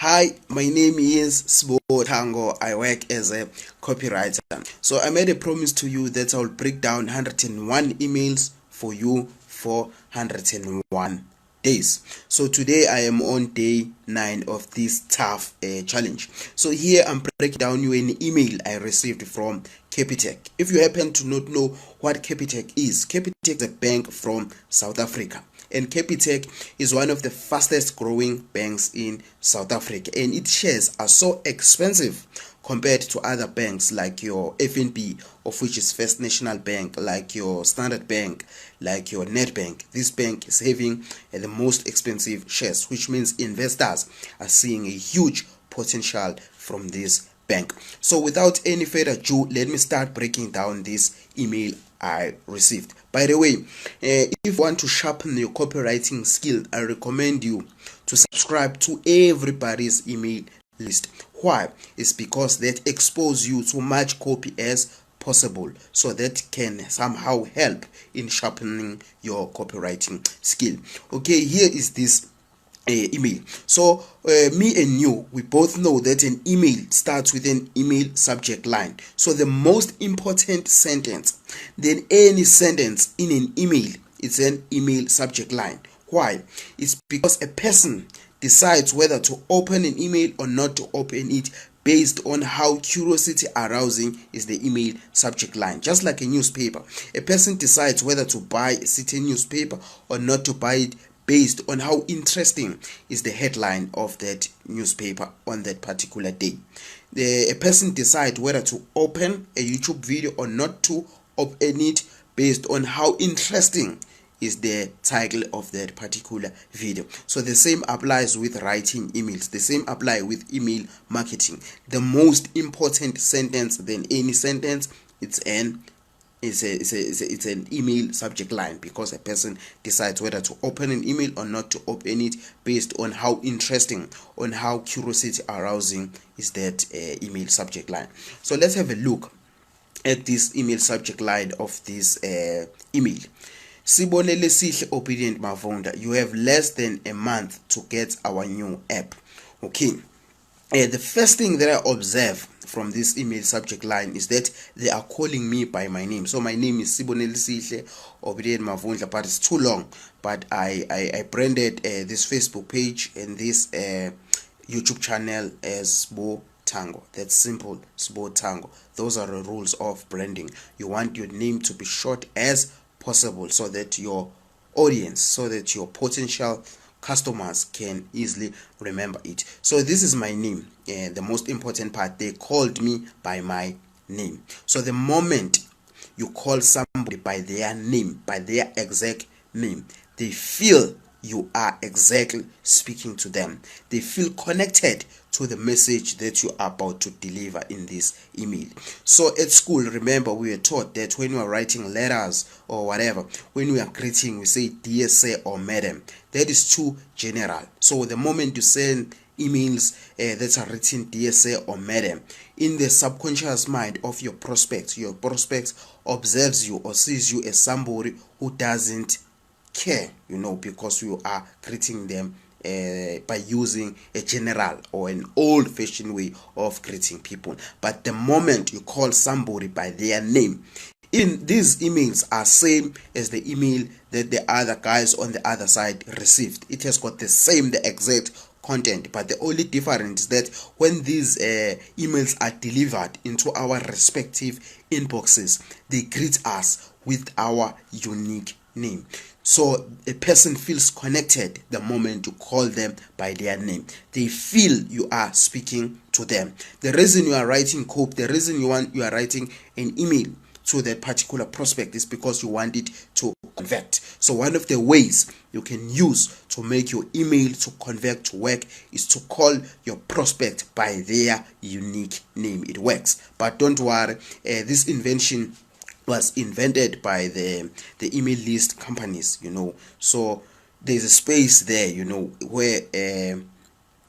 Hi, my name is Sbo Tango. I work as a copywriter. So I made a promise to you that I'll break down 101 emails for you for 101 days. So today I am on day 9 of this tough challenge. So here I'm breaking down you an email I received from Capitec. If you happen to not know what Capitec is a bank from South Africa. And Capitec is one of the fastest growing banks in South Africa, and its shares are so expensive compared to other banks like your FNB, of which is First National Bank, like your Standard Bank, like your Nedbank. This bank is having the most expensive shares, which means investors are seeing a huge potential from this bank. So without any further ado, let me start breaking down this email I received. By the way, if you want to sharpen your copywriting skill, I recommend you to subscribe to everybody's email list. Why? It's because that expose you to much copy as possible, so that can somehow help in sharpening your copywriting skill. Okay, here is this email. So me and you, we both know that an email starts with an email subject line. So the most important sentence than any sentence in an email is an email subject line. Why? It's because a person decides whether to open an email or not to open it based on how curiosity arousing is the email subject line. Just like a newspaper, a person decides whether to buy a certain newspaper or not to buy it based on how interesting is the headline of that newspaper on that particular day. A person decides whether to open a YouTube video or not to open it based on how interesting is the title of that particular video. So the same applies with writing emails. The same applies with email marketing. The most important sentence than any sentence, it's an email subject line, because a person decides whether to open an email or not to open it based on how interesting, on how curiosity arousing is that email subject line. So let's have a look at this email subject line of this email. Sibonele sihle obedient Mavonda, you have less than a month to get our new app. Okay. The first thing that I observe from this email subject line is that they are calling me by my name. So my name is Sibonele Sihle Obedient Mavundla, but it's too long. But I branded this Facebook page and this YouTube channel as Sbo Tango. That's simple, Sbo Tango. Those are the rules of branding. You want your name to be short as possible, so that your audience, so that your potential customers can easily remember it. So this is my name. The most important part, they called me by my name. So the moment you call somebody by their name, by their exact name, they feel you are exactly speaking to them. They feel connected to the message that you are about to deliver in this email. So at school, remember, we were taught that when we are writing letters or whatever, when we are greeting, we say dear sir or madam. That is too general. So the moment you send emails that are written dear sir or madam, in the subconscious mind of your prospect observes you or sees you as somebody who doesn't care, because you are greeting them by using a general or an old-fashioned way of greeting people. But the moment you call somebody by their name, in these emails are same as the email that the other guys on the other side received. It has got the exact content, but the only difference is that when these emails are delivered into our respective inboxes, they greet us with our unique name. So a person feels connected the moment you call them by their name. They feel you are speaking to them. The reason you are writing code, the reason you are writing an email to that particular prospect is because you want it to convert. So one of the ways you can use to make your email to convert to work is to call your prospect by their unique name. It works. But don't worry, this invention was invented by the email list companies, so there's a space there, where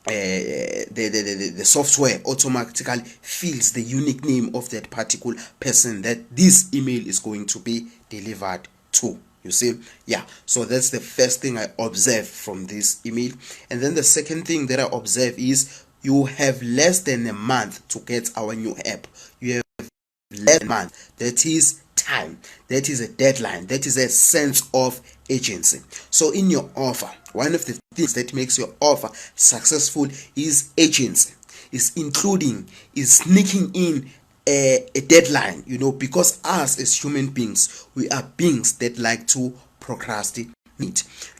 the software automatically fills the unique name of that particular person that this email is going to be delivered to. You see, yeah. So that's the first thing I observe from this email. And then the second thing that I observe is you have less than a month to get our new app. You have less than a month. That is time. That is a deadline. That is a sense of agency. So in your offer, one of the things that makes your offer successful is agency. Is including, is sneaking in a deadline, because us as human beings, we are beings that like to procrastinate.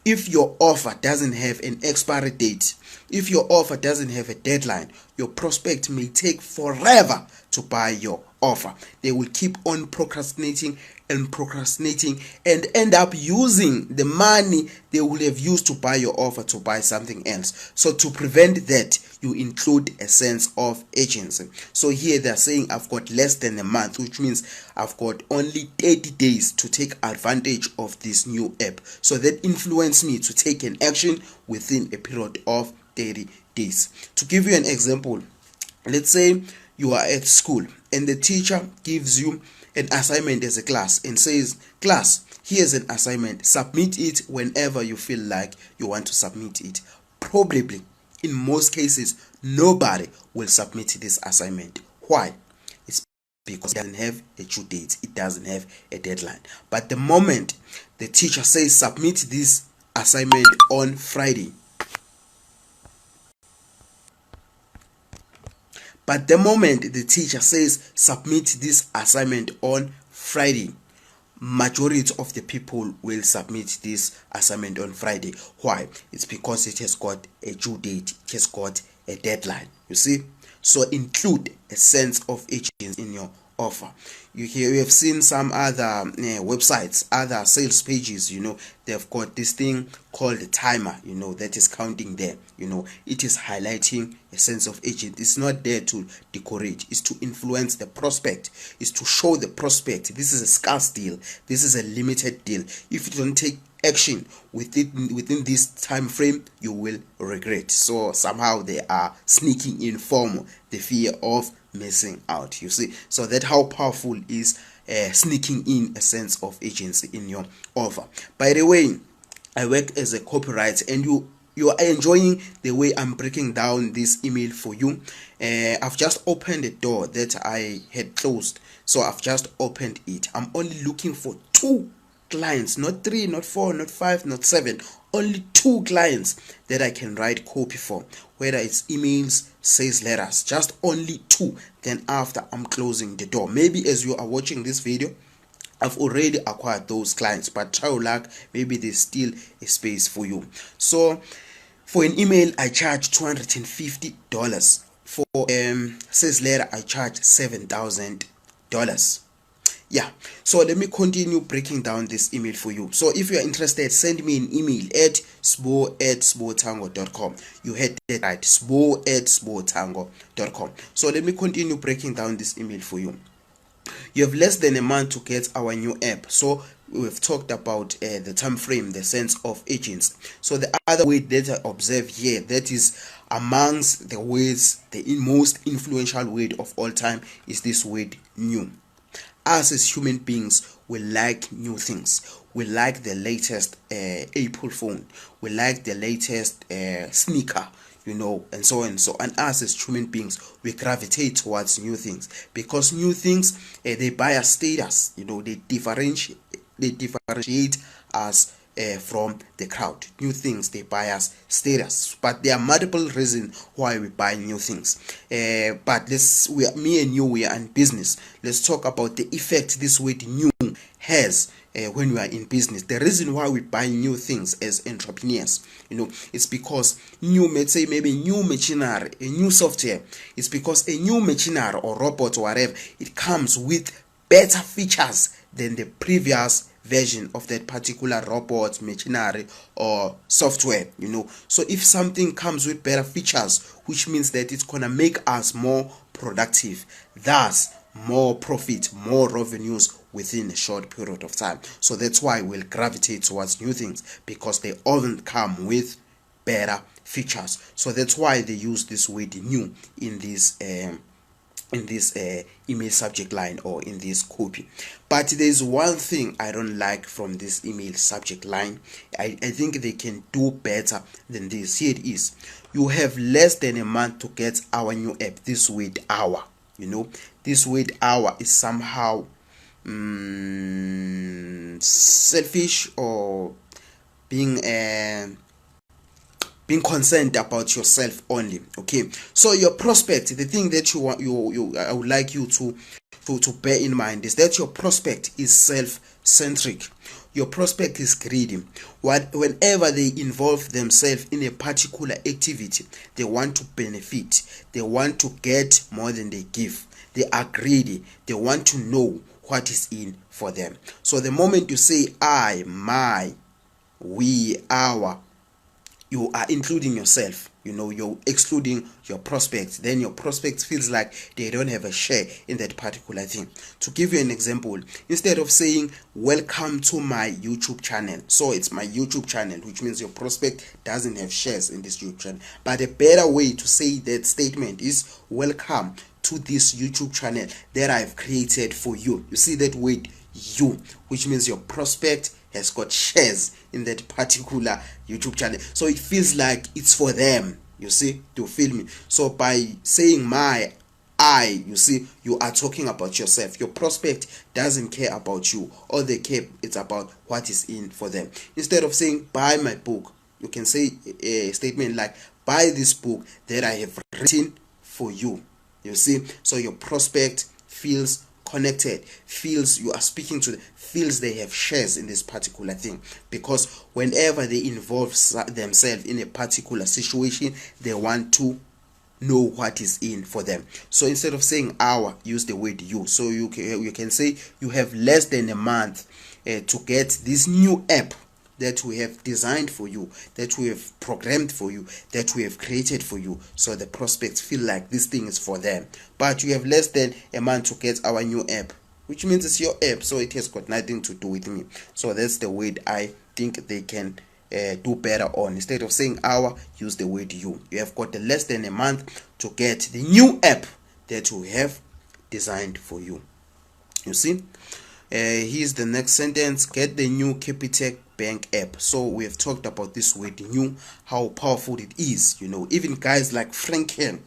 If your offer doesn't have an expiry date, if your offer doesn't have a deadline, your prospect may take forever to buy your offer. They will keep on procrastinating and end up using the money they would have used to buy your offer to buy something else. So to prevent that, you include a sense of agency. So here they're saying I've got less than a month, which means I've got only 30 days to take advantage of this new app. So that influenced me to take an action within a period of 30 days. To give you an example, let's say you are at school and the teacher gives you an assignment as a class and says, class, here's an assignment, submit it whenever you feel like you want to submit it. Probably, in most cases, nobody will submit this assignment. Why? It's because it doesn't have a due date, it doesn't have a deadline. But the moment the teacher says submit this assignment on Friday, But the moment the teacher says submit this assignment on Friday, majority of the people will submit this assignment on Friday. Why? It's because it has got a due date, it has got a deadline. You see? So include a sense of urgency in your offer. You have seen some other websites, other sales pages, they've got this thing called a timer, that is counting there. It is highlighting a sense of urgency. It's not there to decorate, it's to influence the prospect, it's to show the prospect this is a scarce deal, this is a limited deal. If you don't take action within this time frame, you will regret. So somehow they are sneaking in from the fear of missing out. You see, so that how powerful is sneaking in a sense of agency in your offer. By the way, I work as a copywriter, and you are enjoying the way I'm breaking down this email for you. I've just opened a door that I had closed, so I've just opened it. I'm only looking for 2 clients, not 3, not 4, not 5, not 7, only 2 clients that I can write copy for, whether it's emails, sales letters, just only 2. Then after, I'm closing the door. Maybe as you are watching this video, I've already acquired those clients, but try your luck, maybe there's still a space for you. So for an email, I charge $250. For sales letter, I charge $7,000. Yeah, so let me continue breaking down this email for you. So if you are interested, send me an email at sbo@sbotango.com. You had that right, sbo@sbotango.com. So let me continue breaking down this email for you. You have less than a month to get our new app. So we've talked about the time frame, the sense of agency. So the other word that I observe here, that is amongst the words, the most influential word of all time, is this word new. Us as human beings, we like new things. We like the latest Apple phone. We like the latest sneaker, and so on and so. And us as human beings, we gravitate towards new things because new things, they buy us status. They differentiate us from the crowd. New things, they buy us status. But there are multiple reasons why we buy new things. But me and you, we are in business. Let's talk about the effect this word new has when we are in business. The reason why we buy new things as entrepreneurs, it's because maybe new machinery, a new software. It's because a new machinery or robot or whatever, it comes with better features than the previous version of that particular robot, machinery, or software. So if something comes with better features, which means that it's gonna make us more productive, thus more profit, more revenues within a short period of time. So that's why we'll gravitate towards new things, because they often come with better features. So that's why they use this word new in this email subject line or in this copy. But there's one thing I don't like from this email subject line. I think they can do better than this. Here it is: you have less than a month to get our new app. This word hour, this word hour is somehow selfish, or being concerned about yourself only. Okay, so your prospect, the thing that you want, I would like you to bear in mind is that your prospect is self-centric. Your prospect is greedy. Whenever they involve themselves in a particular activity, they want to benefit, they want to get more than they give. They are greedy. They want to know what is in for them. So the moment you say I, my, we, our, you are including yourself. You're excluding your prospects. Then your prospects feels like they don't have a share in that particular thing. To give you an example, instead of saying welcome to my YouTube channel, so it's my YouTube channel, which means your prospect doesn't have shares in this YouTube channel. But a better way to say that statement is welcome to this YouTube channel that I've created for you. You see that word you, which means your prospect has got shares in that particular YouTube channel, so it feels like it's for them. You see, to feel me. So by saying my, I, you see, you are talking about yourself. Your prospect doesn't care about you. All they care, it's about what is in for them. Instead of saying buy my book, you can say a statement like buy this book that I have written for you. You see, so your prospect feels connected, feels you are speaking to them, feels they have shares in this particular thing, because whenever they involve themselves in a particular situation, they want to know what is in for them. So instead of saying our, use the word you. So you can say you have less than a month to get this new app that we have designed for you, that we have programmed for you, that we have created for you. So the prospects feel like this thing is for them. But you have less than a month to get our new app, which means it's your app, so it has got nothing to do with me. So that's the word I think they can do better on. Instead of saying our, use the word you. You have got less than a month to get the new app that we have designed for you. You see? Here's the next sentence: get the new Capitec bank app. So we have talked about this word new, how powerful it is. Even guys like Franken,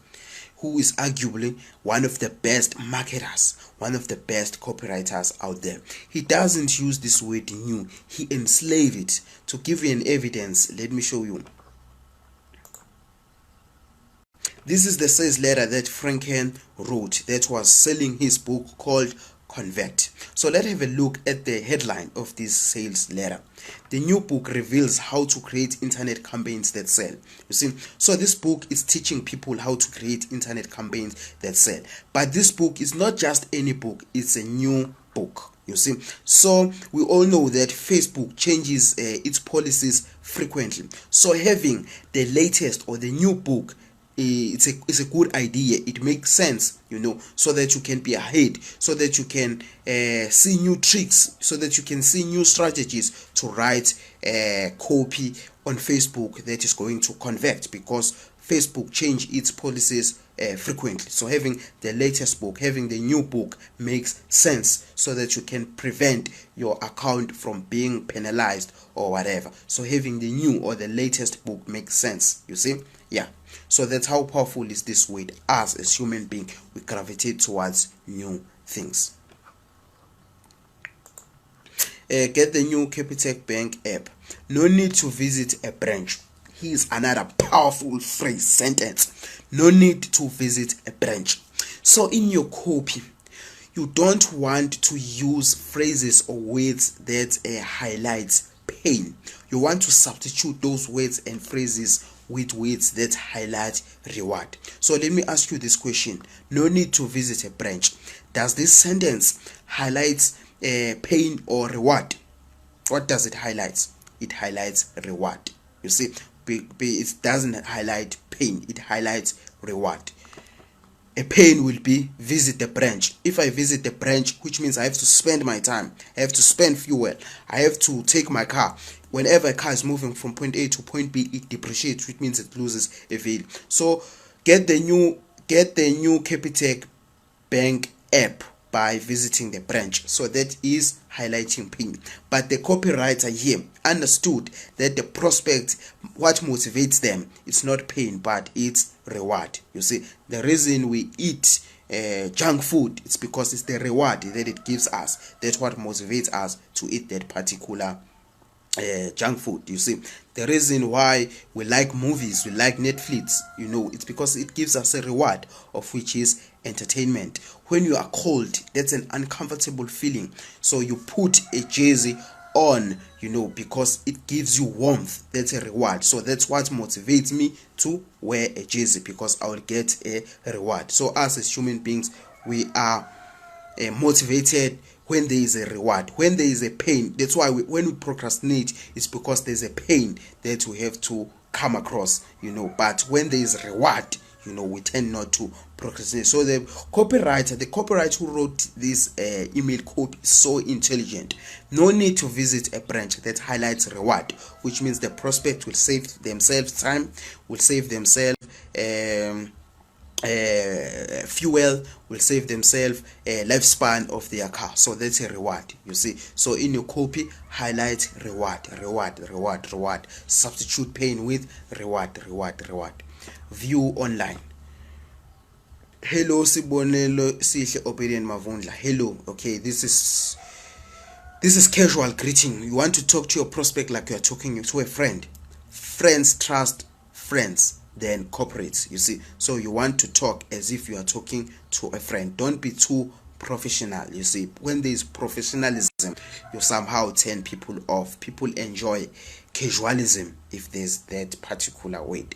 who is arguably one of the best marketers, one of the best copywriters out there, he doesn't use this word new. He enslaved it. To give you an evidence, let me show you. This is the sales letter that Franken wrote that was selling his book called Convert. So let's have a look at the headline of this sales letter. The new book reveals how to create internet campaigns that sell. You see, so this book is teaching people how to create internet campaigns that sell. But this book is not just any book, it's a new book. You see, so we all know that Facebook changes its policies frequently. So having the latest or the new book, it's a good idea. It makes sense, so that you can be ahead, so that you can see new tricks, so that you can see new strategies to write copy on Facebook that is going to convert, because Facebook change its policies frequently. So having the latest book, having the new book makes sense, so that you can prevent your account from being penalized or whatever. So having the new or the latest book makes sense. You see, yeah. So that's how powerful is this word. Us as human beings, we gravitate towards new things. Get the new Capitec Bank app. No need to visit a branch. Here's another powerful phrase, sentence. No need to visit a branch. So in your copy, you don't want to use phrases or words that highlights pain. You want to substitute those words and phrases with words that highlight reward. So let me ask you this question: no need to visit a branch. Does this sentence highlight pain or reward? What does it highlight? It highlights reward. You see, it doesn't highlight pain, it highlights reward. A pain will be visit the branch. If I visit the branch, which means I have to spend my time, I have to spend fuel, I have to take my car. Whenever a car is moving from point A to point B, it depreciates, which means it loses a value. So get the new Capitec bank app by visiting the branch. So that is highlighting pain. But the copywriter here understood that the prospect, what motivates them, it's not pain, but it's reward. You see, the reason we eat junk food, it's because it's the reward that it gives us. That's what motivates us to eat that particular junk food. You see, the reason why we like movies, we like Netflix, it's because it gives us a reward, of which is entertainment. When you are cold, that's an uncomfortable feeling, so you put a jersey on, because it gives you warmth. That's a reward. So that's what motivates me to wear a jersey, because I will get a reward. So us as human beings, we are motivated when there is a reward. When there is a pain, that's why when we procrastinate, it's because there's a pain that we have to come across, but when there is a reward, we tend not to procrastinate. So the copywriter who wrote this email copy is so intelligent. No need to visit a branch. That highlights reward, which means the prospect will save themselves time, will save themselves fuel, will save themselves lifespan of their car. So that's a reward, you see. So in your copy, highlight reward. Substitute pain with reward. View online. Hello Sibonelo Sihle Obedient Mavundla. Hello. Okay, this is casual greeting. You want to talk to your prospect like you are talking to a friend. Friends trust friends than corporates, you see. So you want to talk as if you are talking to a friend. Don't be too professional, you see. When there is professionalism, you somehow turn people off. People enjoy casualism if there's that particular word.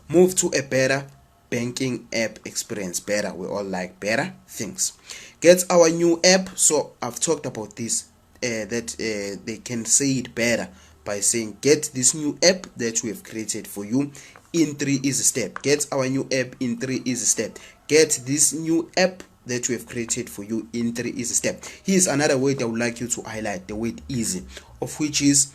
Move to a better banking app experience. Better, we all like better things. Get our new app. So I've talked about this, that they can say it better by saying, get this new app that we have created for you in 3 easy steps. Get our new app in 3 easy steps. Get this new app that we have created for you in 3 easy steps. Here's another word I would like you to highlight, the word easy, of which is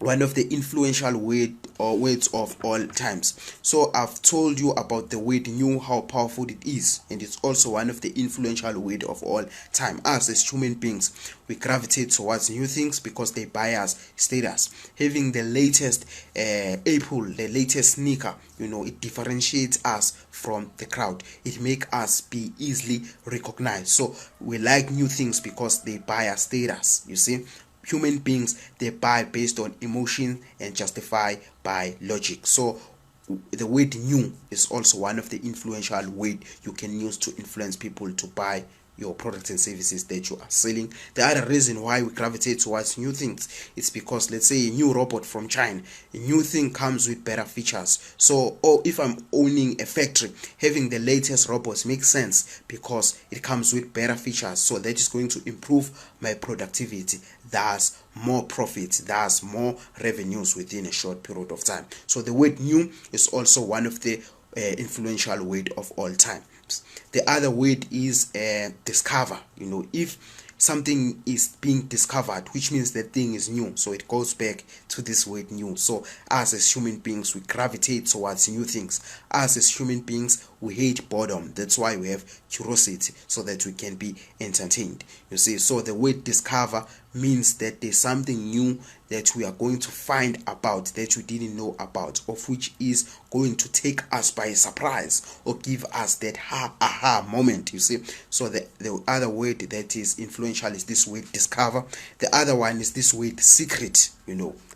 one of the influential words of all times. So I've told you about the word new, how powerful it is, and it's also one of the influential words of all time. Us as human beings, we gravitate towards new things because they buy us status. Having the latest Apple, the latest sneaker, it differentiates us from the crowd. It makes us be easily recognized. So we like new things because they buy us status, you see. Human beings, they buy based on emotion and justify by logic. So the word new is also one of the influential words you can use to influence people to buy your products and services that you are selling. The other reason why we gravitate towards new things is because, let's say, a new robot from China, a new thing comes with better features. So, if I'm owning a factory, having the latest robots makes sense because it comes with better features. So that is going to improve my productivity, thus more profits, thus more revenues within a short period of time. So the word new is also one of the influential word of all time. The other word is discover. If something is being discovered, which means that thing is new, so it goes back to this word new. So us as human beings, we gravitate towards new things. Us as human beings, we hate boredom. That's why we have curiosity, so that we can be entertained, you see. So the word discover means that there's something new that we are going to find about, that we didn't know about, of which is going to take us by surprise or give us that aha moment, you see. So the other word that is influential is this word discover. The other one is this word secret.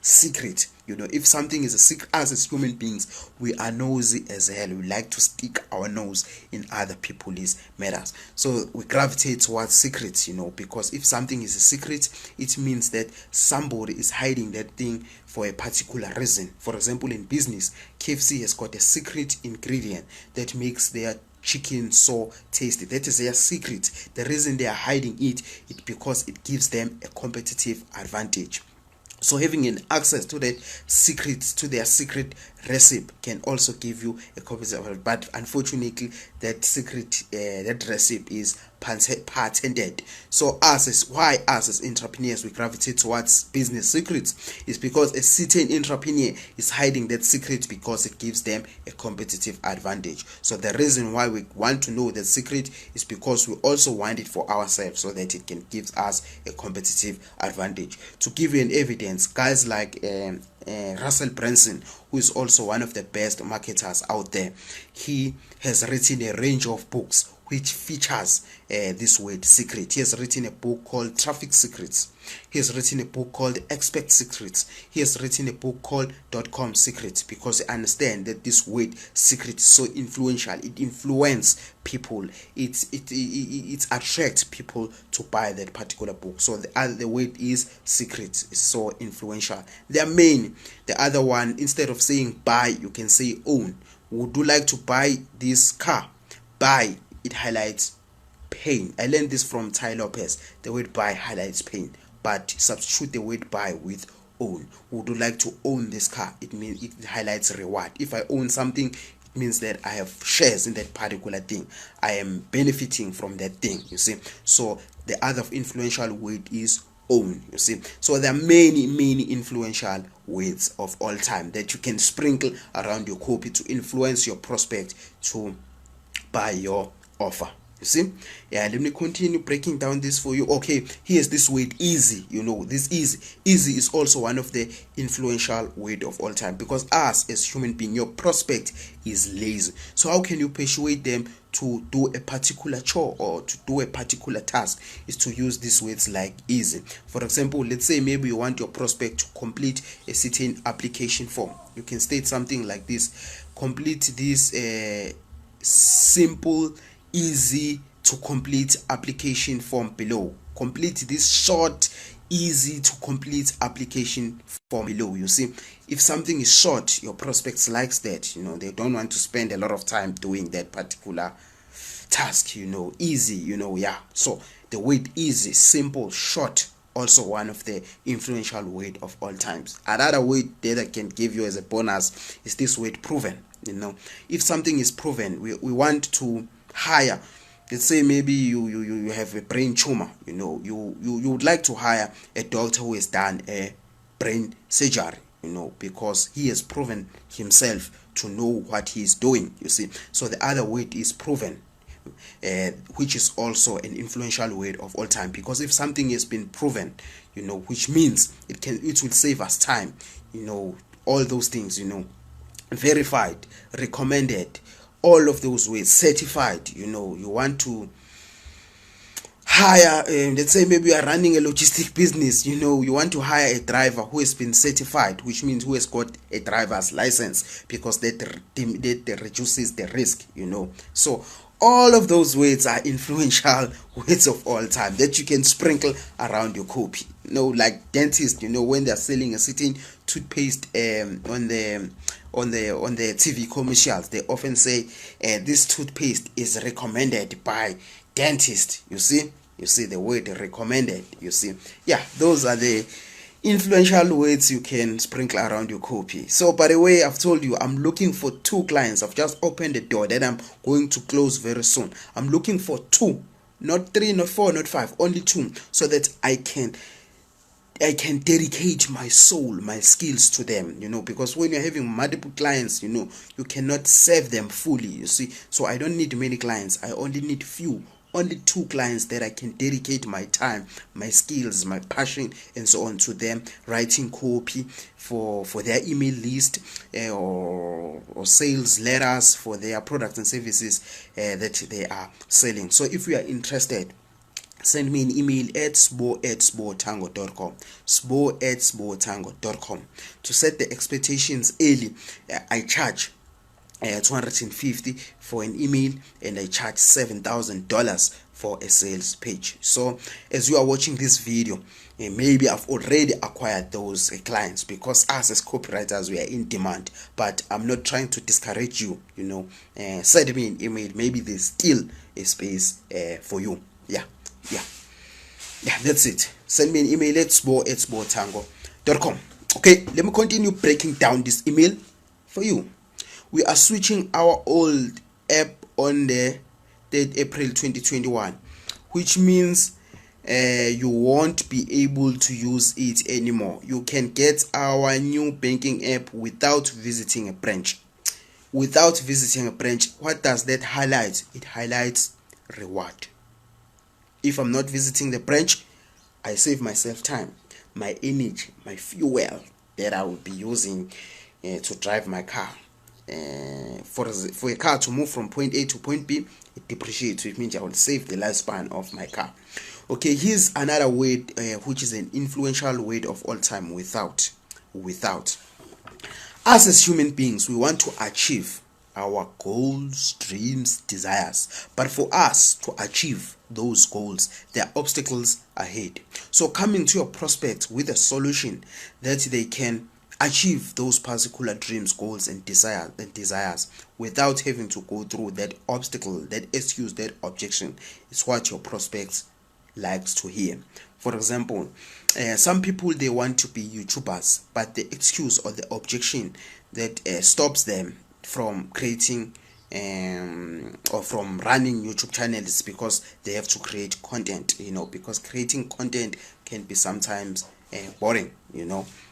Secret. If something is a secret, us as human beings, we are nosy as hell. We like to stick our nose in other people's matters. So we gravitate towards secrets, because if something is a secret, it means that somebody is hiding that thing for a particular reason. For example, in business, KFC has got a secret ingredient that makes their chicken so tasty. That is their secret. The reason they are hiding it is because it gives them a competitive advantage. So having an access to that secret, to their secret recipe, can also give you a copy of it. But unfortunately, that secret, that recipe is patented. So why us as entrepreneurs we gravitate towards business secrets is because a certain entrepreneur is hiding that secret because it gives them a competitive advantage. So the reason why we want to know the secret is because we also want it for ourselves, so that it can give us a competitive advantage. To give you an evidence, guys like Russell Brunson, who is also one of the best marketers out there, he has written a range of books which features this word secret. He has written a book called Traffic Secrets. He has written a book called Expect Secrets. He has written a book called .com Secrets, because I understand that this word secret is so influential. It influences people. It attracts people to buy that particular book. So the word is secret. It's so influential. There are many. The other one, instead of saying buy, you can say own. Would you like to buy this car? Buy, it highlights pain. I learned this from Ty Lopez. The word buy highlights pain, but substitute the word buy with own. Would you like to own this car? It means it highlights reward. If I own something, it means that I have shares in that particular thing. I am benefiting from that thing, you see. So the other influential word is own, you see. So there are many influential words of all time that you can sprinkle around your copy to influence your prospect to buy your offer, you see. Yeah, let me continue breaking down this for you. Okay, here's this word easy. This easy is also one of the influential word of all time, because us as human being, your prospect is lazy. So how can you persuade them to do a particular chore or to do a particular task? Is to use these words like easy. For example, let's say maybe you want your prospect to complete a certain application form. You can state something like this: complete this simple, easy to complete application form below. Complete this short, easy to complete application form below. You see, if something is short, your prospects likes that. They don't want to spend a lot of time doing that particular task. Easy. Yeah. So the word easy, simple, short, also one of the influential word of all times. Another word that I can give you as a bonus is this word proven. If something is proven, we want to hire. Let's say maybe you have a brain tumor. You would like to hire a doctor who has done a brain surgery, because he has proven himself to know what he is doing, you see. So the other word is proven, which is also an influential word of all time, because if something has been proven, which means it will save us time, all those things, verified, recommended, all of those words, certified. You want to hire, let's say maybe you are running a logistic business. You want to hire a driver who has been certified, which means who has got a driver's license, because that reduces the risk. So all of those words are influential words of all time that you can sprinkle around your copy. Like dentists, when they're selling a certain toothpaste on the TV commercials, they often say this toothpaste is recommended by dentist. You see the word recommended. You see, yeah, those are the influential words you can sprinkle around your copy. So by the way, I've told you I'm looking for 2 clients. I've just opened the door that I'm going to close very soon. I'm looking for 2, not 3, not 4, not 5, only 2, so that I can dedicate my soul, my skills to them, because when you're having multiple clients, you cannot serve them fully, you see. So I don't need many clients. I only need few, only 2 clients that I can dedicate my time, my skills, my passion, and so on to them, writing copy for their email list, or sales letters for their products and services that they are selling. So if you are interested, send me an email at sbo@sbotango.com, sbo@sbotango.com. To set the expectations early, I charge $250 for an email, and I charge $7,000 for a sales page. So as you are watching this video, maybe I've already acquired those clients, because us as copywriters, we are in demand. But I'm not trying to discourage you. Send me an email. Maybe there's still a space for you. Yeah, that's it. Send me an email at sbo@sbotango.com. Okay, let me continue breaking down this email for you. We are switching our old app on the 3rd April 2021, which means you won't be able to use it anymore. You can get our new banking app without visiting a branch. Without visiting a branch, what does that highlight? It highlights reward. If I'm not visiting the branch, I save myself time, my energy, my fuel that I will be using to drive my car. For a car to move from point A to point B, it depreciates, which means I will save the lifespan of my car. Okay, here's another word which is an influential word of all time: without. Us as human beings, we want to achieve our goals, dreams, desires. But for us to achieve those goals, there are obstacles ahead. So coming to your prospects with a solution that they can achieve those particular dreams, goals, and desires without having to go through that obstacle, that excuse, that objection, is what your prospects likes to hear. For example, some people, they want to be YouTubers, but the excuse or the objection that stops them from creating or from running YouTube channels is because they have to create content, because creating content can be sometimes boring,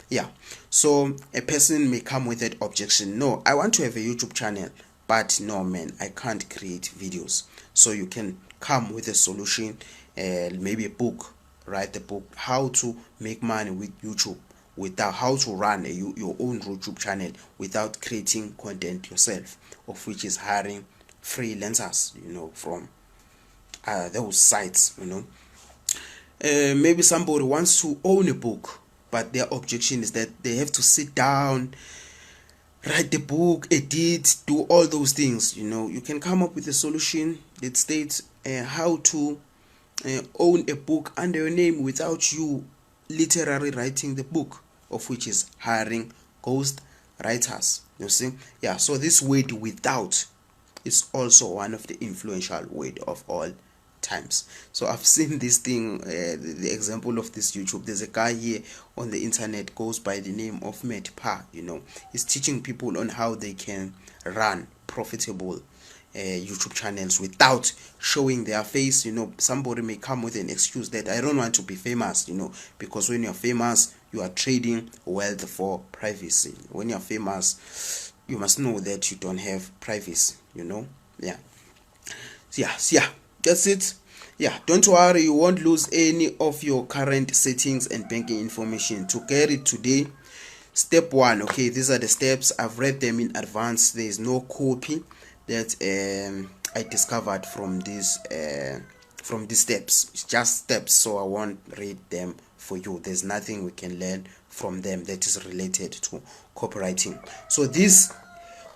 yeah. So a person may come with that objection: no, I want to have a YouTube channel, but no, man, I can't create videos. So you can come with a solution, maybe a book. Write a book, how to make money with YouTube, without how to run your own YouTube channel without creating content yourself, of which is hiring freelancers, from those sites. Maybe somebody wants to own a book, but their objection is that they have to sit down, write the book, edit, do all those things. You can come up with a solution that states how to own a book under your name without you literally writing the book, of which is hiring ghost writers. You see, yeah. So this word without is also one of the influential word of all times. So I've seen this thing, the example of this YouTube. There's a guy here on the internet, goes by the name of Matt Pa. He's teaching people on how they can run profitable YouTube channels without showing their face. Somebody may come with an excuse that I don't want to be famous, because when you're famous, you are trading wealth for privacy. When you're famous, you must know that you don't have privacy. Yeah. That's it. Yeah, don't worry, you won't lose any of your current settings and banking information. To get it today, step 1. Okay, these are the steps. I've read them in advance. There is no copy that I discovered from these steps. It's just steps, so I won't read them for you. There's nothing we can learn from them that is related to copywriting. So this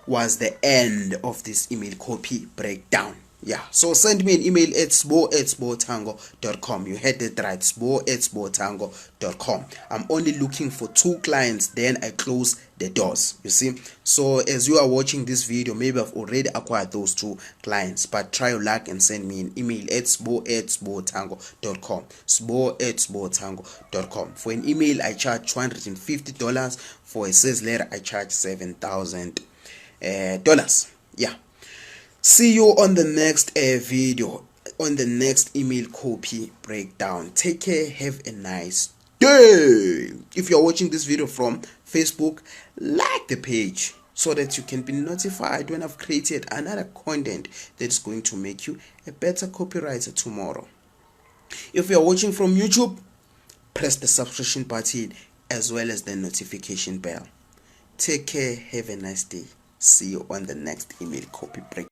was the end of this email copy breakdown. Yeah, so send me an email at sbo@sbotango.com. You heard it right, sbo@sbotango.com. I'm only looking for 2 clients, then I close the doors. You see, so as you are watching this video, maybe I've already acquired those 2 clients, but try your luck and send me an email at sbo@sbotango.com. sbo@sbotango.com. For an email, I charge $250. For a sales letter, I charge $7,000. Yeah. See you on the next video, on the next email copy breakdown. Take care. Have a nice day. If you're watching this video from Facebook, like the page so that you can be notified when I've created another content that's going to make you a better copywriter tomorrow. If you're watching from YouTube, press the subscription button as well as the notification bell. Take care. Have a nice day. See you on the next email copy break.